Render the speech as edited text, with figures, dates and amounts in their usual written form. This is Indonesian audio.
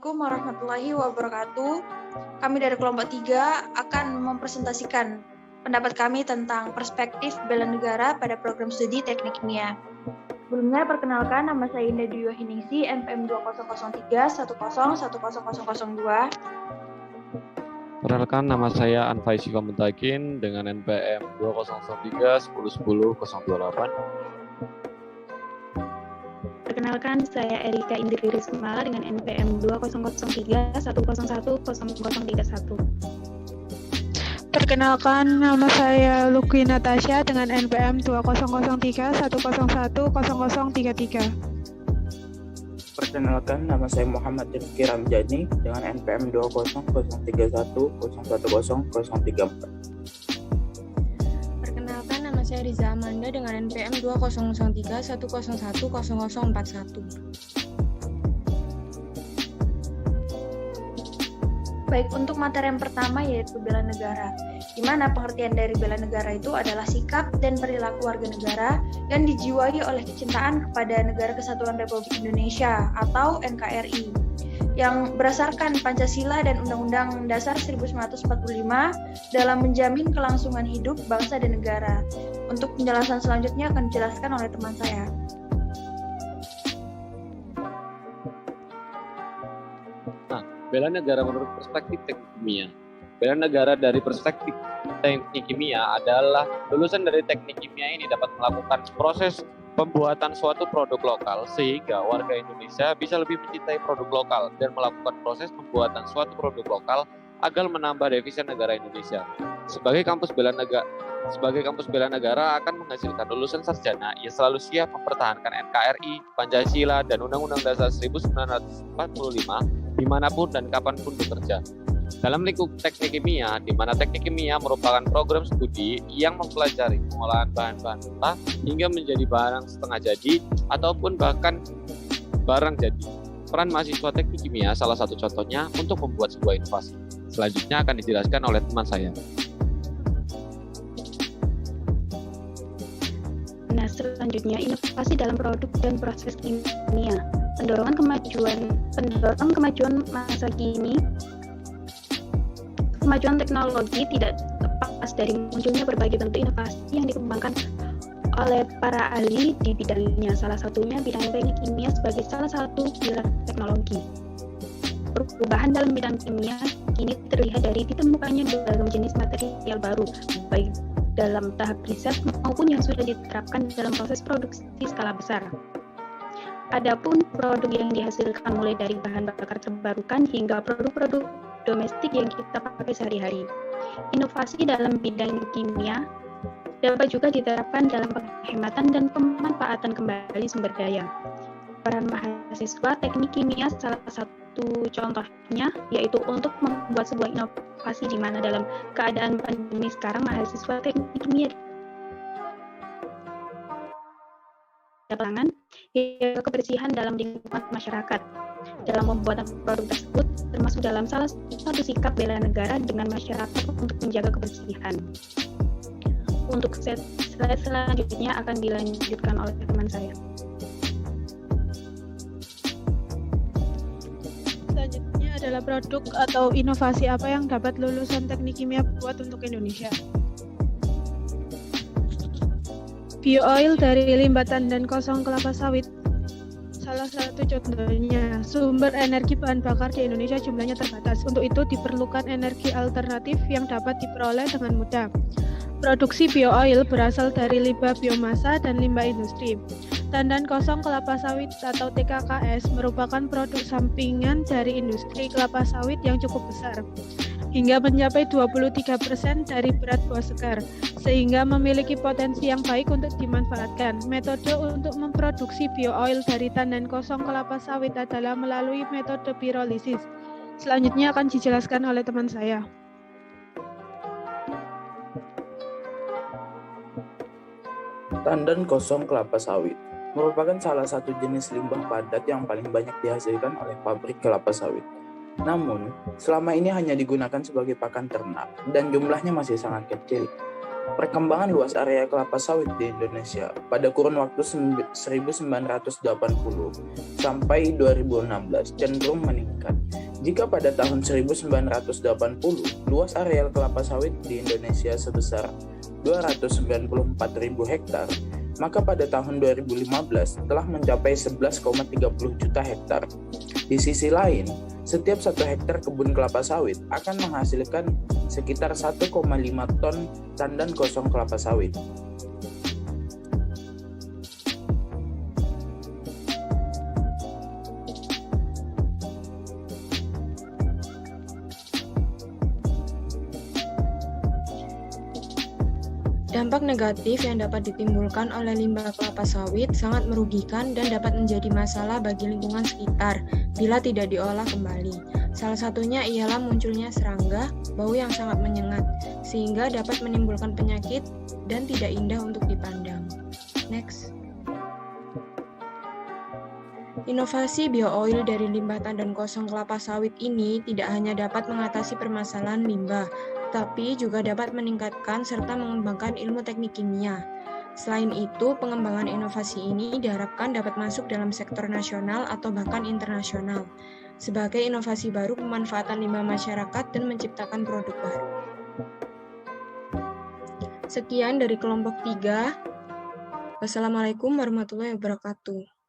Assalamualaikum warahmatullahi wabarakatuh. Kami dari kelompok 3 akan mempresentasikan pendapat kami tentang perspektif bela negara pada program studi teknik kimia. Sebelumnya, perkenalkan, nama saya Indah Dwi Wahyuningsi, NPM 200310100002. Perkenalkan, nama saya Anfaisi Komentakin dengan NPM 201310100028. Perkenalkan, saya Erika Indri Risma dengan NPM 200310101031. Perkenalkan, nama saya Luki Natasha dengan NPM 200310101033. Perkenalkan, nama saya Muhammad Rizky Ramjani dengan NPM 200310101034. Perkenalkan, nama saya Riza Amanda dengan NPM 200310101041. Baik, untuk materi yang pertama yaitu bela negara, di mana pengertian dari bela negara itu adalah sikap dan perilaku warga negara yang dijiwai oleh kecintaan kepada Negara Kesatuan Republik Indonesia atau NKRI, yang berdasarkan Pancasila dan Undang-Undang Dasar 1945 dalam menjamin kelangsungan hidup bangsa dan negara. Untuk penjelasan selanjutnya akan dijelaskan oleh teman saya. Bela negara menurut perspektif teknik kimia. Bela negara dari perspektif teknik kimia adalah lulusan dari teknik kimia ini dapat melakukan proses pembuatan suatu produk lokal sehingga warga Indonesia bisa lebih mencintai produk lokal dan melakukan proses pembuatan suatu produk lokal agar menambah devisa negara Indonesia. Sebagai kampus bela negara akan menghasilkan lulusan sarjana yang selalu siap mempertahankan NKRI, Pancasila, dan Undang-Undang Dasar 1945 dimanapun dan kapanpun bekerja. Dalam lingkup teknik kimia, di mana teknik kimia merupakan program studi yang mempelajari pengolahan bahan-bahan mentah hingga menjadi barang setengah jadi ataupun bahkan barang jadi. Peran mahasiswa teknik kimia salah satu contohnya untuk membuat sebuah inovasi. Selanjutnya akan dijelaskan oleh teman saya. Nah, selanjutnya inovasi dalam produk dan proses kimia. Pendorong kemajuan masa kini. Kemajuan teknologi tidak lepas dari munculnya berbagai bentuk inovasi yang dikembangkan oleh para ahli di bidangnya. Salah satunya bidang teknik kimia sebagai salah satu pilar teknologi. Perubahan dalam bidang kimia kini terlihat dari ditemukannya berbagai jenis material baru, baik dalam tahap riset maupun yang sudah diterapkan dalam proses produksi skala besar. Adapun produk yang dihasilkan mulai dari bahan bakar terbarukan hingga produk-produk domestik yang kita pakai sehari-hari. Inovasi dalam bidang kimia dapat juga diterapkan dalam penghematan dan pemanfaatan kembali sumber daya. Peran mahasiswa teknik kimia salah satu contohnya yaitu untuk membuat sebuah inovasi di mana dalam keadaan pandemi sekarang mahasiswa teknik kimia pangan hingga kebersihan dalam lingkungan masyarakat. Dalam pembuatan produk tersebut termasuk dalam salah satu sikap bela negara dengan masyarakat untuk menjaga kebersihan. Untuk slide selanjutnya akan dilanjutkan oleh teman saya. Selanjutnya adalah produk atau inovasi apa yang dapat lulusan teknik kimia buat untuk Indonesia. Bioil dari limbah tandan kosong kelapa sawit. Salah satu contohnya, sumber energi bahan bakar di Indonesia jumlahnya terbatas. Untuk itu diperlukan energi alternatif yang dapat diperoleh dengan mudah. Produksi bioil berasal dari limbah biomasa dan limbah industri. Tandan kosong kelapa sawit atau TKKS merupakan produk sampingan dari industri kelapa sawit yang cukup besar, hingga mencapai 23% dari berat buah segar, sehingga memiliki potensi yang baik untuk dimanfaatkan. Metode untuk memproduksi bioil dari tandan kosong kelapa sawit adalah melalui metode pirolisis. Selanjutnya akan dijelaskan oleh teman saya. Tandan kosong kelapa sawit merupakan salah satu jenis limbah padat yang paling banyak dihasilkan oleh pabrik kelapa sawit. Namun, selama ini hanya digunakan sebagai pakan ternak dan jumlahnya masih sangat kecil. Perkembangan luas area kelapa sawit di Indonesia pada kurun waktu 1980 sampai 2016 cenderung meningkat. Jika pada tahun 1980 luas areal kelapa sawit di Indonesia sebesar 294.000 hektar, maka pada tahun 2015 telah mencapai 11,30 juta hektar. Di sisi lain, setiap 1 hektar kebun kelapa sawit akan menghasilkan sekitar 1,5 ton tandan kosong kelapa sawit. Dampak negatif yang dapat ditimbulkan oleh limbah kelapa sawit sangat merugikan dan dapat menjadi masalah bagi lingkungan sekitar bila tidak diolah kembali. Salah satunya ialah munculnya serangga, bau yang sangat menyengat, sehingga dapat menimbulkan penyakit dan tidak indah untuk dipandang. Next. Inovasi bio-oil dari limbah tandan kosong kelapa sawit ini tidak hanya dapat mengatasi permasalahan limbah, tapi juga dapat meningkatkan serta mengembangkan ilmu teknik kimia. Selain itu, pengembangan inovasi ini diharapkan dapat masuk dalam sektor nasional atau bahkan internasional, sebagai inovasi baru pemanfaatan limbah masyarakat dan menciptakan produk baru. Sekian dari kelompok 3. Wassalamualaikum warahmatullahi wabarakatuh.